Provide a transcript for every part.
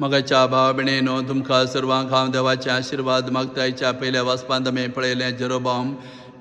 मगाच्या भाव भयणीनो तुमकां सर्वांक हांव देवाचे आशिर्वाद मागतायच्या पयल्या वचपांत आमी पळयलें जेरोबाम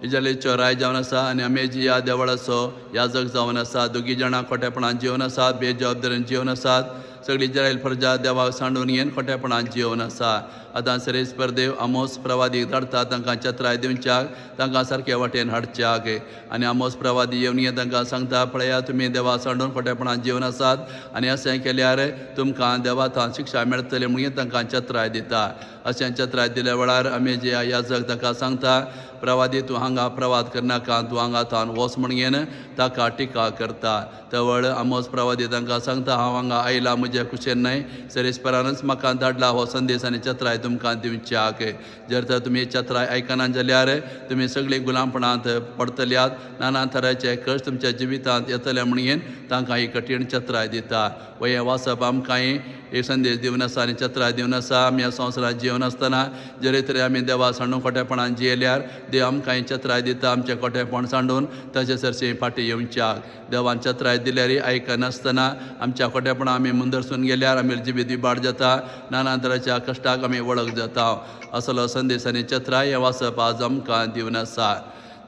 इजरायलीचो राय जावन आसा आनी अमेजिया देवळाचो याजक जावन आसा. दोगी जाणां खोटेपणान जिवन आसात, बेजबाबदारीन जिवन आसात. सगळी इस्रायल प्रजा देवाक सांडून येवन खोटेपणान जिवन आसा. आतां सरेस्पर देव आमोस प्रवादीक धाडटा तांकां चत्राय दिवच्याक, तांकां सारके वाटेन हाडच्याक. आनी आमोस प्रवादी येवन तांकां सांगता, पळया तुमी देवा सांडून खोटेपणान जिवन आसात आनी अशें केल्यार तुमकां देवा थंय शिक्षा मेळटली म्हणून तांकां चत्राय दिता. अशें चत्राय दिल्या वेळार अमेजिया याजक ताका सांगता, प्रवादी तूं हांगा प्रवाद करनाका, तूं हांगा थावन वच म्हणून ताका टिका करता. तवळ आमोस प्रवादी तांकां सांगता, हांव हांगा आयला म्हजे कुशेन न्हय, सरेस्परानच म्हाका धाडला हो संदेश आनी चत्राय तुमकां दिवच्याक. जर तर तुमी चत्राय आयकना जाल्यार तुमी सगळी गुलामपणांत पडतल्यात, नाना तरांचे कश्ट तुमच्या जिवितांत येतले म्हणून तांकां ही कठीण चत्राय दिता. व हें वाचप आमकांय एक संदेश दिवन आसा आनी चत्राय दिवन आसा. आमी ह्या संवसारांत जिवन आसतना जरी तरी आमी देवा सांडून खोटेपणान जियेल्यार देव आमकांय चत्राय दिता आमचें खोटेपण सांडून ताचे सरशी फाटीं येवच्याक. देवान चत्राय दिल्यार आयकनासतना आमच्या खोटेपणां आमी मुंदरसून गेल्यार आमी जिवीत विबाड जाता, नाना तरांच्या कश्टाक आमी वळख जाता. असलो संदेश आनी चत्राय हें वाचप आज आमकां दिवन आसा.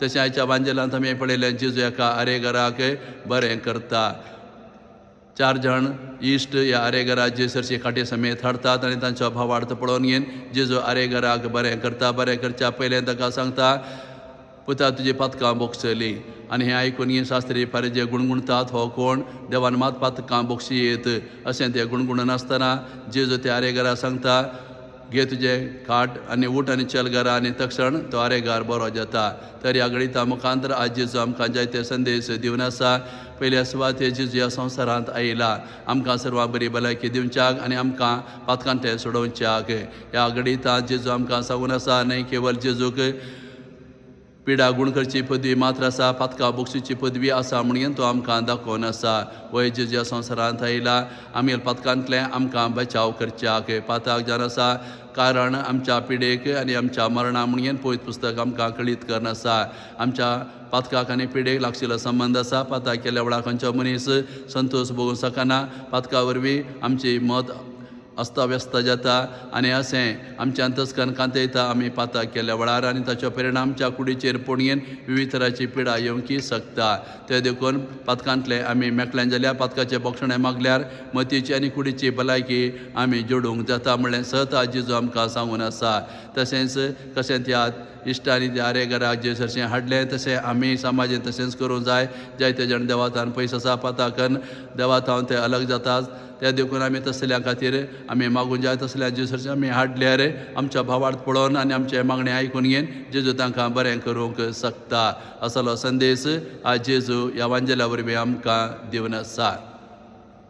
तशें आयच्या बांजेलांत आमी पळयलें जेजू एका आरेगराक बरें करता. 4 जाण इश्ट ह्या आरेगराक जेसरची खाटी समेत हाडटात आनी तांचो भावार्थ पळोवन घेवन जेजू आरेगराक बरें करता. बरें करच्या पयलें ताका सांगता, पुता तुजी पातकां बोगसली. आनी हें आयकून ही शास्त्री फारीजे गुणगुणतात, हो कोण, देवान मात पातकां बोगशीत अशें ते गुणगुणन आसतना जेजू त्या आरेगराक सांगता, घे तुजे खाट आनी उठ आनी चल घरा. आनी तक्षण तो आरेगार बरो जाता. तर ह्या गणिता मुखांतर आज जेजू आमकां जायते संदेश दिवन आसा. पयल्या सुवातेर जेजू ह्या संवसारांत आयला आमकां सर्वांक बरी भलायकी दिवच्याक आनी आमकां पातकांते सोडोवच्याक. ह्या गणितांत जेजू आमकां सांगून आसा, न्हय केवळ जेजूक पिडा गुण करची पदवी मात्र आसा, पातकां बोगशीची पदवी आसा म्हणून तो आमकां दाखोवन आसा. वय जेजू ह्या संवसारांत आयला आमी पातकांतले आमकां बचाव करच्याक. पाताक जावन आसा कारण आमच्या पिडेक आनी आमच्या मरणा म्हणून पवित्र पुस्तक आमकां कळीत करन आसा. आमच्या पातकाक आनी पिडेक लागशिल्लो संबंद आसा. पाताक केल्या वेळार खंयचो मनीस संतोश भोगूंक शकना. पातका वरवीं आमची मत अस्ताव्यस्त जाता आनी अशें आमच्या अंतस्करण कांतयता आमी पाताक केल्या वेळार आनी ताचो परिणाम आमच्या कुडीचेर पडून विविध तरांची पिडा येवंकी शकता. ते देखून पातकांतले आमी मेकल्यान जाल्यार पातकाचें बोक्षणें मागल्यार मतीची आनी कुडीची भलायकी आमी जोडूंक जाता म्हणलें सहत आज जेजू आमकां सांगून आसा. तशेंच कशें त्या इश्टांनी त्या आरेगराक जे सरशें हाडलें तशें आमी समाजीन तशेंच करूं जाय. जायते जाण देवातान पयस आसा, पाताकन देवातावन ते अलग जातात. त्या देखून आमी तसल्या खातीर आमी मागूं जाय तसल्या जेजूचे आमी हाडल्यार आमच्या भावार्थ पळोवन आनी आमचे मागणे आयकून घेवन जेजू तांकां बरें करूंक शकता. असलो संदेश आज जेजू ह्या वांजेला वरवीं आमकां दिवन आसा.